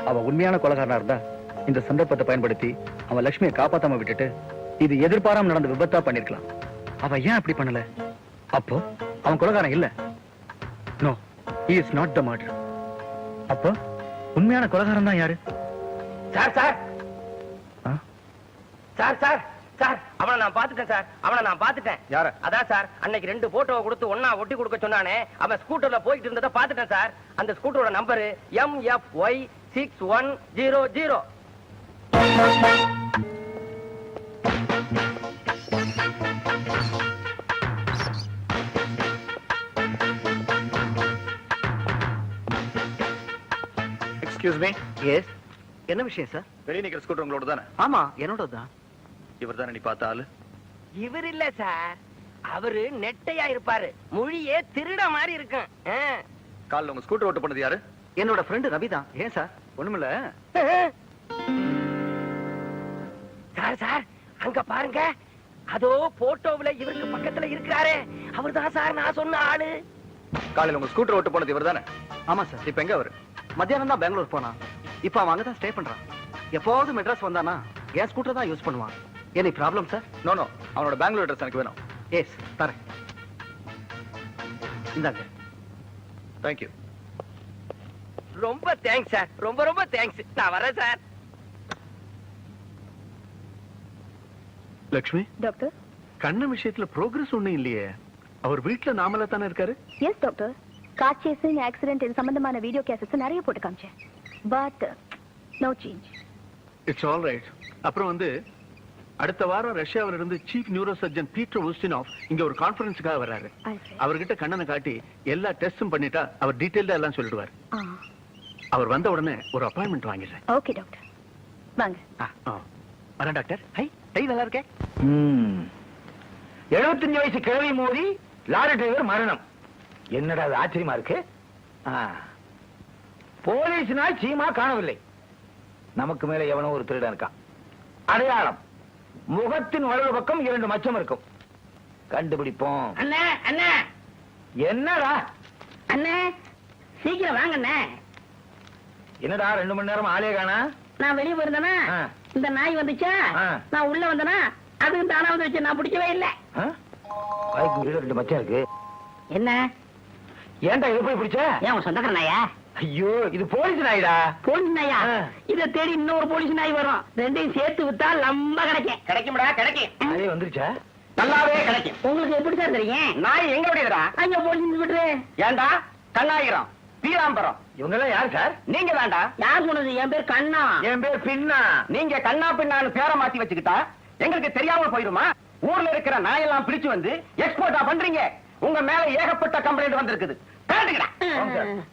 அவ உண்மையான கொலைகாரனா இருந்தா இந்த சந்தர்ப்பத்தை பயன்படுத்தி அவன் லட்சுமியை காப்பாத்தாம விட்டுட்டு இது எதிர்பாராம நடந்த விபத்தா பண்ணிருக்கலாம். அவ ஏன் அப்படி பண்ணல? அப்போ அவன் கொலைகாரன் இல்ல. No, he is not the murderer. அப்போ உண்மையான கொலைகாரன் தான் யாரு? Sir sir sir sir sir அவனை நான் பாத்துட்டேன் சார். அவனை நான் பாத்துட்டேன். யார? அதான் சார் அன்னைக்கு 2 போட்டோவை கொடுத்து ஒன்னா ஒட்டி கொடுக்க சொன்னானே, அவன் ஸ்கூட்டர்ல போயிட்டு இருந்ததை பாத்துட்டேன் சார். அந்த ஸ்கூட்டரோட number MFY 6100. Excuse me. Yes, என்ன விஷயம் சார்? வெளியே நிக்கிற ஸ்கூட்டர் உங்களோட தானே? ஆமா, என்னோட தான். இவர் தானே நீ பார்த்த ஆளு? இவர் இல்ல சார், அவரு நெட்டையா இருப்பாரு, மொழியே திருட மாதிரி இருக்கும். காலைல உங்க ஸ்கூட்டர் ஓட்டு பண்ணது யாரு? என்னோட ஃப்ரெண்ட் ரவி தான். ஏன் சார்? ஒண்ணுமில்ல. சார் சார் அங்க பாருங்க, அதோ போட்டோவுல இவருக்கு பக்கத்துல இருக்கிறாரே, அவர்தான் சார் நான் சொன்ன ஆளு. காலையில உங்க ஸ்கூட்டர் ஓட்டு பண்ணது இவர் தானே? ஆமா சார். இப்ப எங்க அவரு? மத்தியானம் தான் பெங்களூர் போனான். இப்ப அவன் அங்கதான் ஸ்டே பண்றான். எப்போது மெட்ராஸ் வந்தானா என் ஸ்கூட்டர் தான் யூஸ் பண்ணுவான். Any problem sir? No no, அவனோட பெங்களூர் அட்ரஸ் எனக்கு வேணும். எஸ், தரேன். இந்தாங்க. தேங்க்யூ. ரொம்ப தேங்க்ஸ் சார், ரொம்ப ரொம்ப தேங்க்ஸ். நான் வரேன் சார். லட்சுமி டாக்டர். கண்ண விஷயத்துல ப்ரோக்ரஸ் ஒண்ணும் இல்லையே. அவர் வீட்டுல நாமலா தானே இருக்காரு? Yes doctor. Car chasing, accident இது சம்பந்தமான வீடியோ கேசட்ஸ் நிறைய போட்டு காமிச்சேன். But no change. It's all right. அப்புறம் அடுத்த வாரம் ரஷ்யாவில இருந்து chief neuro surgeon Peter Ustinov இங்க ஒரு கான்ஃபரன்ஸ்க்காக வர்றாரு. அவர்கிட்ட கண்ணனை காட்டி எல்லா டெஸ்டும் பண்ணிட்டா அவர் டீடைல்டா எல்லாம் சொல்லிடுவார். அவர் வந்த உடனே ஒரு அப்பாயின்மெண்ட் வாங்கிடுறேன். ஓகே டாக்டர், வாங்க. வரேன் டாக்டர். ஹை, டை நல்லா இருக்கே. 75 வயசு கிழவி மோதி லாரி டிரைவர் மரணம். என்னடா அது ஆச்சரியமா இருக்கு. போலீஸ்னால் சீமா காணவில்லை. நமக்கு மேல எவனோ ஒரு திருடன் இருக்கான். அடையாளம் முகத்தின் வலது பக்கம் 2 மச்சம் இருக்கும். கண்டுபிடிப்போம். அண்ணே அண்ணே. என்னடா அண்ணே, சீக்கிரம் வாங்க அண்ணே. என்னடா 2 மணி நேரம் ஆளே காணா? நான் வெளியே போயிருந்தேனா, இந்த நாய் வந்துச்சா, நான் உள்ள வந்தனா, அதுக்கு தானா வந்து வச்சு நான் பிடிக்கவே இல்லை. வாய்க்கு 2 மச்சம் இருக்கு. என்ன ஏன்டா இது போய் பிடிச்ச? ஏன் உன் சொந்தக்கார நாயா? ஐயோ, இது போலீஸ் நாய்டா. போலீஸ் நாயா? இதை தேடி இன்னொரு போலீஸ் நாய் வரும். ரெண்டையும் சேர்த்து வித்தா லம்ப கிடைக்கும். கிடைக்கும்டா, கிடைக்கும். அதே வந்துருச்சா? நல்லாவே கிடைக்கும். உங்களுக்கு எப்படி சார் தெரியும்? நாய் எங்க விடுறா? அங்க போலீஸ் விட்டுரு. ஏண்டா கண்ணாயிரம், பீராம்பரம் இவங்க எல்லாம் யார் சார்? நீங்க தான்டா. யார் சொன்னது? என் பேர் கண்ணா. என் பேர் பின்னா. நீங்க கண்ணா பின்னான்னு பேரை மாத்தி வச்சுக்கிட்டா எங்களுக்கு தெரியாம போயிருமா? ஊர்ல இருக்கிற நாயெல்லாம் பிடிச்சு வந்து எக்ஸ்போர்ட்டா பண்றீங்க. உங்க மேல ஏகப்பட்ட கம்ப்ளைண்ட் வந்திருக்குது.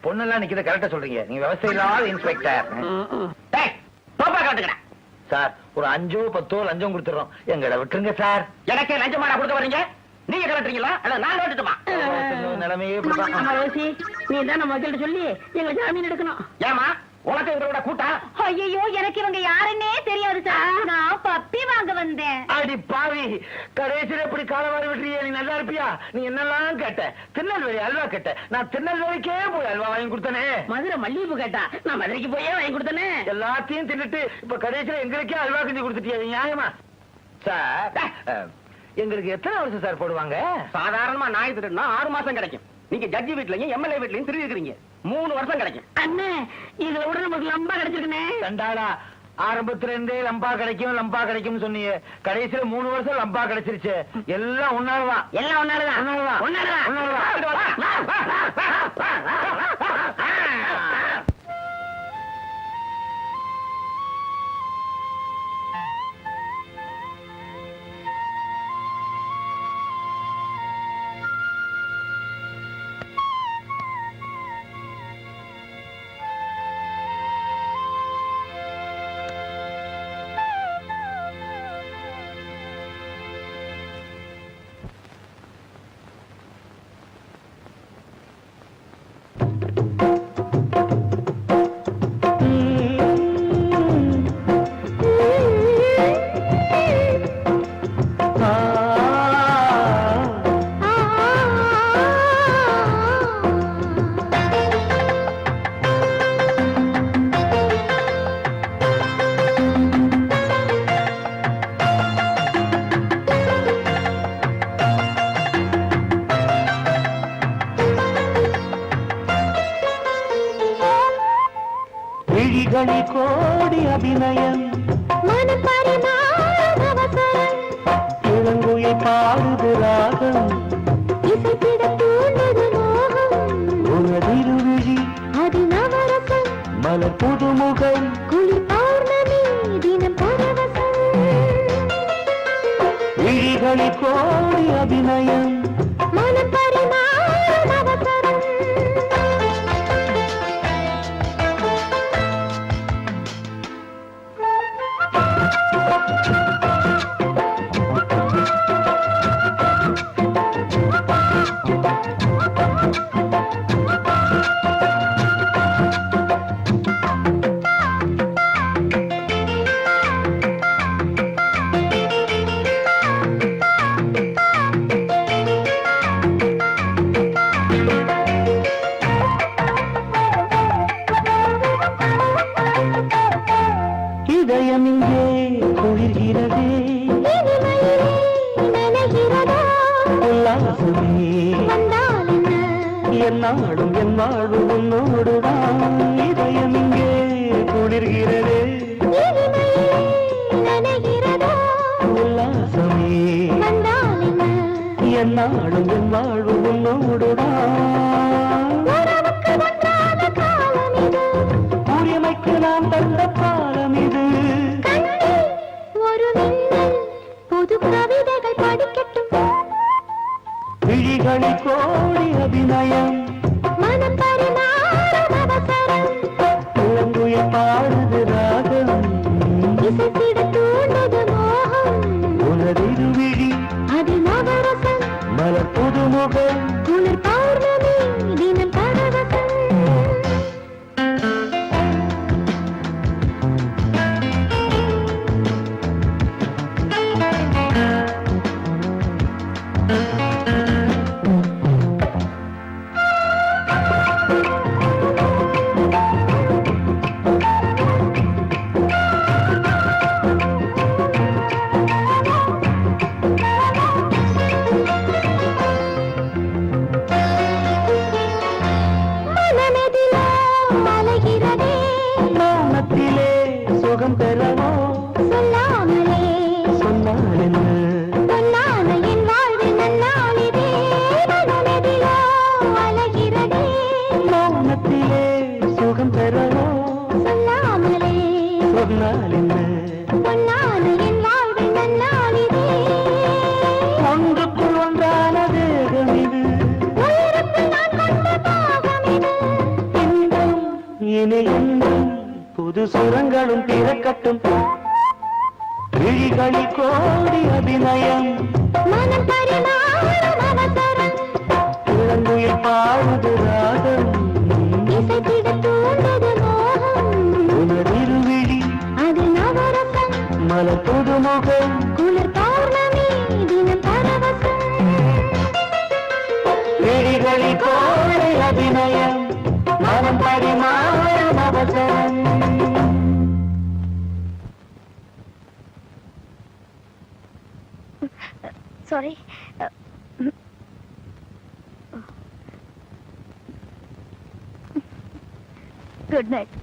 பொண்ணெல்லாம் நிக்கிற கரெக்டா சொல்றீங்க. நீங்க விவசாய இல்லாத இன்ஸ்பெக்டர். காட்டுங்கடா சார். ஒரு 5 10 லஞ்சம் கொடுத்துறோம். எங்கட விட்டுருங்க சார். எனக்கே லஞ்சமாடா கொடுக்க வர்றீங்க? நீங்க கலட்டுறீங்களா? அல்ல நான் கலட்டுமா? நிலைமையே நீ தான் நம்ம வக்கீல்ட்ட சொல்லி எங்க ஜாமீன் எடுக்கணும். ஏமா உனக்கு இவரோட கூட்டம்? ஐயோ, எனக்கு இவங்க யாருன்னே தெரியாது சார். நான் பப்பி வாங்க வந்தேன். அடி பாவி, கடைசியில் எப்படி காலவாரி விட்டுறிய? நீ நல்லா இருப்பியா? நீ என்னெல்லாம் கேட்ட? திருநெல்வேலி அல்வா கேட்ட. நான் திருநெல்வேலிக்கே போய் அல்வா வாங்கி கொடுத்தனே. மதுரை மல்லிகைப்பூ கேட்டா, நான் மதுரைக்கு போயே வாங்கி கொடுத்தனே. எல்லாத்தையும் தின்னுட்டு இப்ப கடைசியில் எங்களுக்கே அல்வா கிண்டி கொடுத்துட்டியா? நியாயமா சார்? எங்களுக்கு எத்தனை வருஷம் சார் போடுவாங்க? சாதாரணமா நாய் திருடுனா 6 மாசம் கிடைக்கும். நீங்க ஜட்ஜி வீட்லயும் எம்எல்ஏ வீட்லயும் திருடி இருக்கிறீங்க. 3 வருஷம் கிடைக்கும். அண்ணே, இதுல விட நமக்கு லம்பா கிடைச்சிருக்கனே. கண்டாடா, ஆரம்பத்துல இருந்தே லம்பா கிடைக்கும் லம்பா கிடைக்கும் சொன்னீங்க. கடைசியில 3 வருஷம் லம்பா கிடைச்சிருச்சு. எல்லாம் உன்னாலதான். எல்லாம் உன்னாலதான். உன்னாலதான். விழிகளில் கோடி அபிநயம் மனம் பரிமாறும் அவசரம் இளங்குயில் பாடுது ராகம் இசைத்திட தூண்டுது மோகம் உனதிருவிழி அது நவரசம் மலர் புதுமுகம் குளிர் பௌர்ணமி தினம் பரவசம் விழிகளில் கோடி அபிநயம் மனம் பரிமாறும் அவசரம் இதயம் இங்கே குளிர்கிறதே இனிமையிலே நனைகிறதா உல்லாசமே வந்தால் என்ன என்னாடும் என் வாழ்வு உன்னோடுதான் இதயம் இங்கே குளிர்கிறதே இனிமையிலே நனைகிறதா உல்லாசமே வந்தால் என்ன என்னாடும் என் வாழ்வு உன்னோடுதான் உறவுக்கு ஒன்றான காலம் இது உரிமைக்கு நாம் தந்த பாலம் இது கண்ணில் ஒரு மின்னல் புது கவிதைகள் படிக்கட்டும் விழிகளில் கோடி அபிநயம் மனம் பரிமாறும் அவசரம் இளங்குயில் பாடுது ராகம் இசைத்திட தூண்டுது மோகம் உனதிருவிழி அது நவரசம் மலர் புதுமுகம் குளிர் பௌர்ணமி தினம் பரவசம் மனமெதிலோ அலைகிறதே மௌனத்திலே சுகம் பெறவோ சொல்லாமலே சொன்னால் என்ன பொன்னான என் வாழ்வில் நன்னாளிதே மனமெதிலோ அலைகிறதே மௌனத்திலே சுகம் பெறவோ சொல்லாமலே சொன்னால் என்ன பொன்னான என் வாழ்வில் நன்னாளிதே ஒன்றுக்குள் ஒன்றான தேகம் இது உயிருக்கு நான் கொண்ட பாகம் இது இன்பம் இனி இன்பம் புது சுரங்களும் பிறக்கட்டும் விழிகளில் கோடி அபிநயம் மனம் பரிமாறும் அவசரம் இளங்குயில் பாடுது ராகம் இசைத்திட தூண்டுது மோகம் உனதிருவிழி அது நவரசம் மலர் புதுமுகம் குளிர் பௌர்ணமி தினம் பரவசம் விழிகளில் கோடி அபிநயம் மனம் பரிமாறும் அவசரம் சாரி குட் நைட்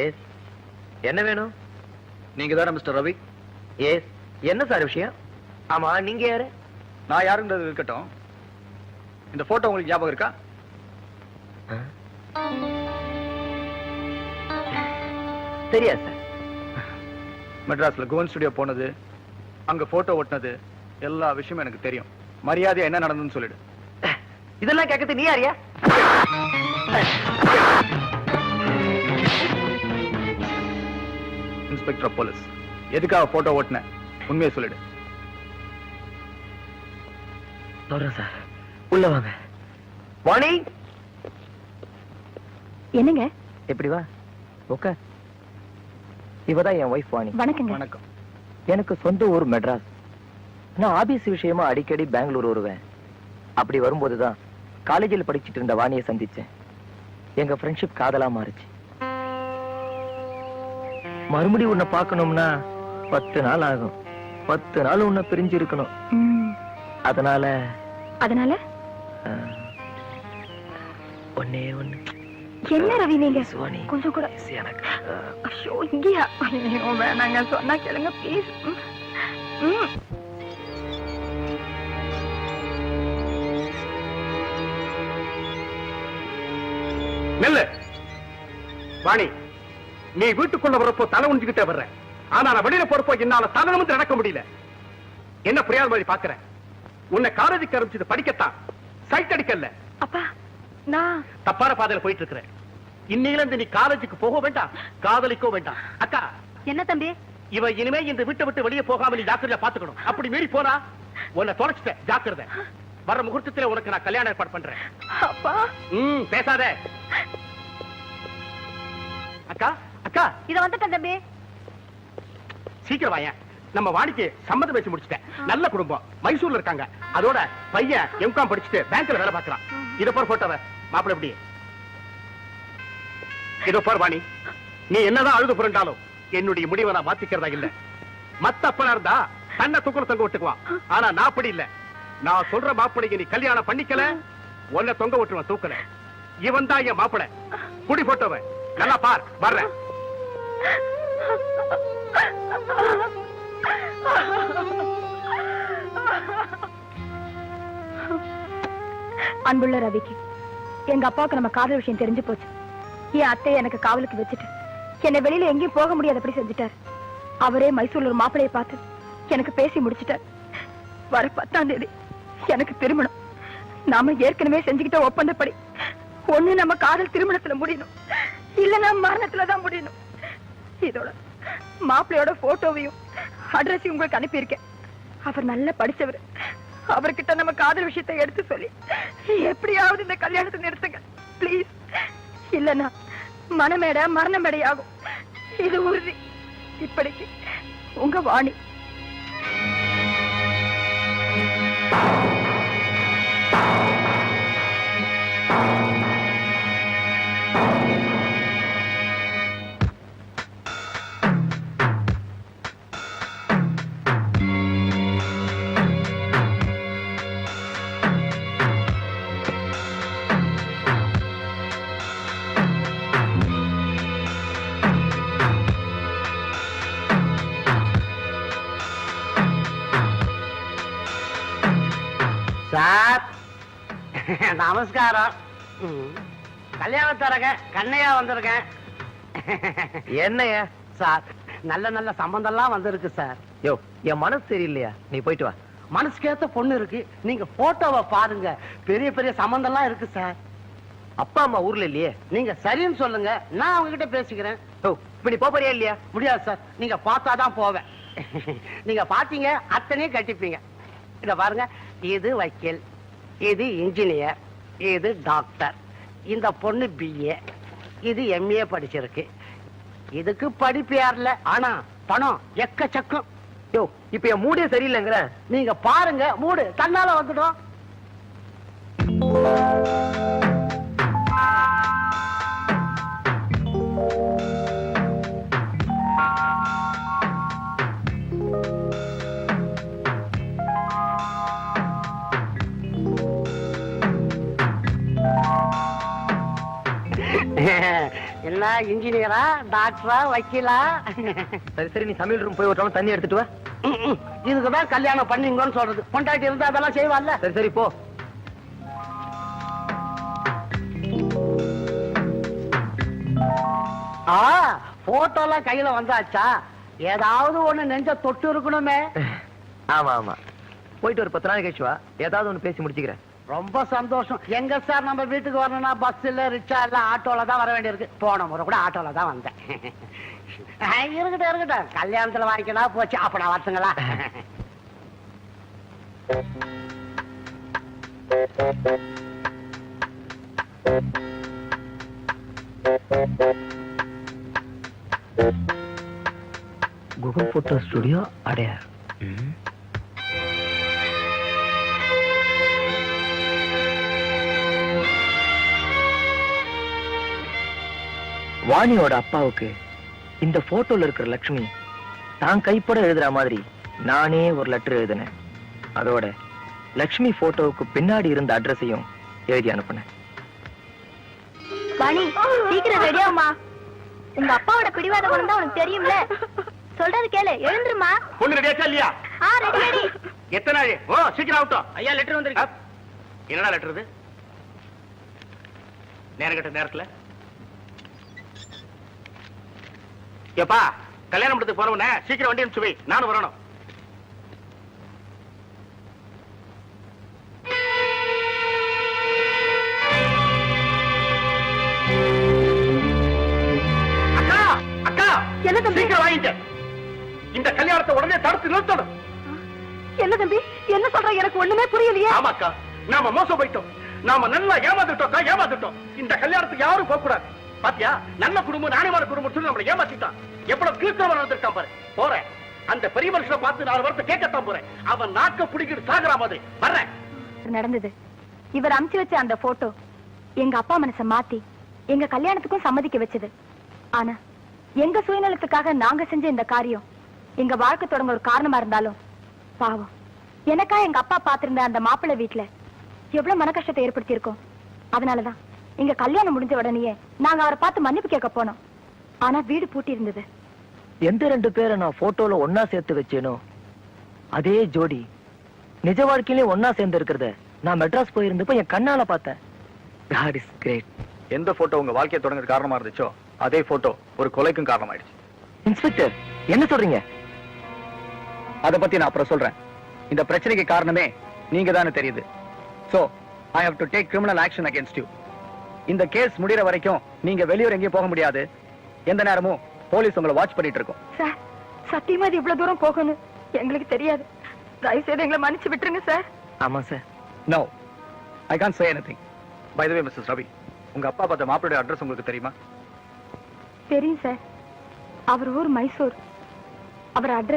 எஸ் என்ன வேணும்? நீங்க தானே மிஸ்டர் ரவி? எஸ் என்ன சார் விஷயம்? ஆமா, நீங்க யாரு? நான் யாருன்றது இருக்கட்டும். இந்த போட்டோ உங்களுக்கு ஞாபகம் இருக்கா? தெரியாது சார். மெட்ராஸ்ல கோவன் ஸ்டுடியோ போனது, அங்க போட்டோ ஒட்டினது எல்லா விஷயமும் எனக்கு தெரியும். மரியாதையா என்ன நடந்ததுன்னு சொல்லிடு. இதெல்லாம் கேட்கறது நீ யாரியா? Inspector of police. எதுக்காக போட்டோ ஓட்டின உண்மையை சொல்லிடு. சொல்றேன் சார். உள்ள வாங்க. வாணி, என்னங்க? எப்படி வா உட்கார். இவதான் என் ஒய்ஃப் வாணி. வணக்கங்க. வணக்கம். எனக்கு சொந்த ஊர் மெட்ராஸ். நான் ஆபீஸ் விஷயமா அடிக்கடி பெங்களூர் வருவேன். அப்படி வரும்போதுதான் காலேஜில் படிச்சுட்டு இருந்த வாணியை சந்திச்சேன். எங்க ஃப்ரெண்ட்ஷிப் காதலா மாறுச்சு. மறுபடியும் உன்னை பார்க்கணும்னா 10 நாள் ஆகும். 10 நாள் உன்னை பிரிஞ்சு இருக்கணும். அதனால ஒன்னே ஒண்ணு. என்ன ரவி நீங்க சுவாணி, கொஞ்சம் கூட எனக்கு ஐயோ இங்கயா ஐயோ வேணாங்க சொன்னா கேளுங்க ப்ளீஸ். நெல்லு வாணி, நீ வீட்டுக்குள்ள வரப்போ தலை உஞ்சுக்கிட்டே வர்ற. ஆனா நான் வெளியில போறப்போ என்னால தலை நிமிர்ந்து நடக்க முடியல. என்ன புரியாத மாதிரி பாக்குற? உன்னை காலேஜுக்கு ஆரம்பிச்சது படிக்கத்தான், சைட் அடிக்கல. அப்பா நான் தப்பான பாதையில போயிட்டு இருக்கிறேன். இன்னையில இருந்து நீ காலேஜுக்கு போக வேண்டாம், காதலிக்கோ வேண்டாம். அக்கா, என்ன தம்பி? இவ இனிமே இந்த வீட்டை விட்டு வெளியே போகாம நீ ஜாக்கிரதையா பாத்துக்கணும். அப்படி மீறி போனா உன்னை தொலைச்சிட்ட, ஜாக்கிரதை. வர முகூர்த்தத்துல உனக்கு நான் கல்யாணம் ஏற்பாடு பண்றேன். அப்பா பேசாத. அக்கா அக்கா, இத வந்துட்டேன் தம்பி. சீக்கிரம் வாயேன். நம்ம வாணிக்கு சம்மதம் வச்சு முடிச்சிட்டேன். நல்ல குடும்பம், மைசூர்ல இருக்காங்க. அதோட பையன் எம்காம் படிச்சுட்டு பேங்க்ல வேலை பார்க்கறான். இத போற போட்டோவ மாப்பிள்ளை எப்படி? இதோ போற வாணி, நீ என்னதான் அழுது புரண்டாலும் என்னுடைய முடிவை நான் மாத்திக்கிறதா இல்ல. மத்த அப்பனா இருந்தா தன்னை தூக்குற தொங்க விட்டுக்குவான். ஆனா நான் அப்படி இல்ல. நான் சொல்ற மாப்பிளைக்கு நீ கல்யாணம் பண்ணிக்கல, உன்னை தொங்க விட்டுருவான் தூக்கல. இவன் தான் என் மாப்பிளை, குடி போட்டவன். நல்லா பார், வர்றேன். அன்புள்ள ரவிக்கு எங்க அப்பாவுக்கு நம்ம காதல் விஷயம் தெரிஞ்சு போச்சு. என் அத்தை எனக்கு காவலுக்கு வச்சுட்டு என்னை வெளியில எங்கேயும் போக முடியாதபடி செஞ்சுட்டார். அவரே மைசூர்ல ஒரு மாப்பிளையை பார்த்து எனக்கு பேசி முடிச்சுட்டார். வர 10ஆம் தேதி எனக்கு திருமணம். நாம ஏற்கனவே செஞ்சுக்கிட்ட ஒப்பந்தப்படி ஒண்ணு நம்ம காதல் திருமணத்துல முடியணும், இல்லன்னா மரணத்துலதான் முடியணும். இதோட மாப்பிள்ளையோட போட்டோவையும் அட்ரஸையும் உங்களுக்கு அனுப்பியிருக்கேன். அவர் நல்லா படிச்சவர். அவர்கிட்ட நம்ம காதல் விஷயத்தை எடுத்து சொல்லி எப்படியாவது இந்த கல்யாணத்தை நிறுத்துங்க பிளீஸ். இல்லன்னா மனமேடை மரண மேடை ஆகும், இது உறுதி. இப்படிக்கு உங்க வாணி. சார் நமஸ்காரம். கல்யாணத்தரக கண்ணையா வந்திருக்கேன். என்னையா சார் நல்ல நல்ல சம்பந்தம் எல்லாம் வந்திருக்கு சார். யோ, என் மனசு சரியில்லையா, நீ போயிட்டு வா. மனசுக்கேத்த பொண்ணு இருக்கு, நீங்க போட்டோவை பாருங்க. பெரிய பெரிய சம்பந்தம் எல்லாம் இருக்கு சார். அப்பா அம்மா ஊர்ல இல்லையே. நீங்க சரின்னு சொல்லுங்க, நான் அவங்க கிட்ட பேசிக்கிறேன். ஓ, இப்ப நீ போறியா இல்லையா? முடியாது சார், நீங்க பார்த்தாதான் போவேன். நீங்க பாத்தீங்க அத்தனையும் கட்டிப்பீங்க. இத பாருங்க, இது வக்கீல், இது இன்ஜினியர், இது டாக்டர். இந்த பொண்ணு BA, இது MA படிச்சிருக்கு. இதுக்கு படிப்பு யாருல, ஆனா பணம் எக்கச்சக்கம். யோ, இப்ப என் மூடே சரியில்லைங்கிற. நீங்க பாருங்க, மூடு தன்னால வந்துடும். என்ன இன்ஜினியரா, டாக்டரா, வக்கீலா? சரி சரி, நீ சமையல் ரூம் போய் ஒரு தண்ணி எடுத்துட்டு வா. இதுக்குதான் கல்யாணம் பண்ணீங்கன்னு சொல்றது. பொண்டாட்டி இருந்தா அதெல்லாம் செய்வான்ல. சரி சரி போ. போட்டோலாம் கையில வந்தாச்சா? ஏதாவது ஒண்ணு நெஞ்ச தொட்டு இருக்கணுமே. ஆமா ஆமா, போயிட்டு ஒரு 10 நாள் கழிச்சு வா. ஏதாவது ஒண்ணு பேசி முடிச்சுக்கிறேன். ரொம்ப சந்தோஷம். எங்க சார் நம்ம வீட்டுக்கு வரணும்னா பஸ் இல்ல, ரிக்ஷா இல்ல, ஆட்டோல தான் வர வேண்டியிருக்கு. போன முறை கூட ஆட்டோல தான் வந்தேன். இருக்கட்டும் இருக்கட்டும், கல்யாணத்துல வாங்கிக்கலாம் போச்சு. அப்ப நான் வரட்டுங்களா? Google photo studio Adyar. வாணியோட அப்பாவுக்கு இந்த போட்டோல இருக்கிற லட்சுமி தான் கைப்பட எழுதுற மாதிரி நானே ஒரு லெட்டர் எழுதினேன். அதோட லட்சுமி போட்டோவுக்கு பின்னாடி இருந்த அட்ரஸையும் எழுதி அனுப்புனேன். வாணி சீக்கிரம் ரெடியாமா. உங்க அப்பாவோட பிடிவாத குணம் தான் உனக்கு தெரியும்ல. சொல்றது கேளு, எழுந்துருமா. பொண்ணு ரெடியாச்சா இல்லையா? Ready ready. எத்தனை நாள்? ஓ சீக்கிரம் ஆகட்டும். ஐயா லெட்டர் வந்திருக்கு. என்னடா லெட்டர் இது? நேரம் கட்ட நேரத்துல ஏப்பா கல்யாணம் படத்துக்கு போறவனே சீக்கிரம் வண்டி அனுப்பிச்சு வை, நானும் வரணும். அக்கா அக்கா என்ன தம்பி? சீக்கிரம் வாங்கிட்ட. இந்த கல்யாணத்தை உடனே தடுத்து நிறுத்தணும். என்ன தம்பி என்ன சொல்ற? எனக்கு ஒண்ணுமே புரியலையே. ஆமாக்கா, நாம மோசம் போயிட்டோம். நாம நல்லா ஏமாந்துட்டோம். இந்த கல்யாணத்துக்கு யாரும் போக கூடாது. பாத்தியா, நல்ல குடும்பம் நாணயமான குடும்பம் சொல்லி நம்மளை ஏமாத்திட்டான். எவ்வளவு கீழ்த்தவன் வந்திருக்கான் பாரு. போறேன், அந்த பெரிய மனுஷனை பார்த்து 4 வார்த்தை கேட்கத்தான் போறேன். அவன் நாக்க பிடிக்கிட்டு சாகுற மாதிரி வர்றேன். நடந்தது. இவர் அமுச்சு வச்ச அந்த போட்டோ எங்க அப்பா மனசை மாத்தி எங்க கல்யாணத்துக்கும் சம்மதிக்க வச்சது. ஆனா எங்க சுயநலத்துக்காக நாங்க செஞ்ச இந்த காரியம் எங்க வாழ்க்கை தொடங்க ஒரு காரணமா இருந்தாலும் பாவம் எனக்கா எங்க அப்பா பாத்திருந்த அந்த மாப்பிள்ளை வீட்டுல எவ்வளவு மன கஷ்டத்தை ஏற்படுத்தி இருக்கோம். அதனாலதான் எங்க கல்யாணம் முடிஞ்ச உடனேயே நாங்க அவரை பார்த்து மன்னிப்பு கேட்க போனோம். ஆனா வீடு பூட்டி இருந்தது. எந்த 2 பேரை நான் போட்டோல ஒன்னா சேர்த்து வச்சேனோ அதே ஜோடி நிஜ வாழ்க்கையிலே ஒன்னா சேர்ந்து இருக்கிறத நான் மெட்ராஸ் போயிருந்தப்ப என் கண்ணால பார்த்தேன். God is great. எந்த போட்டோ உங்க வாழ்க்கையை தொடங்க காரணமா இருந்துச்சோ அதே போட்டோ ஒரு கொலைக்கும் காரணமாயிடுச்சு. இன்ஸ்பெக்டர் என்ன சொல்றீங்க? அத பத்தி நான் அப்புறம் சொல்றேன். இந்த பிரச்சனைக்கு காரணமே நீங்க தானே தெரியுது. So I have to take criminal action against you. இந்த கேஸ் முடியற வரைக்கும் நீங்க வெளியூர் எங்கேயும் போக முடியாது. எந்த நேரமும் போலீஸ் உங்களை வாட்ச் பண்ணிட்டு இருக்கும். சார் சத்தியமா இது இவ்வளவு தூரம் போகணும் எங்களுக்கு தெரியாது. தயவு செய்து எங்களை மன்னிச்சு விட்டுருங்க சார். ஆமா sir. No, I can't say anything. By the way Mrs Ravi, உங்க அப்பா பார்த்த மாப்பிள்ளையோட அட்ரஸ் உங்களுக்கு தெரியுமா? தெரியும் சார். அவர் ஊர் மைசூர். அவர் அட்ரஸ்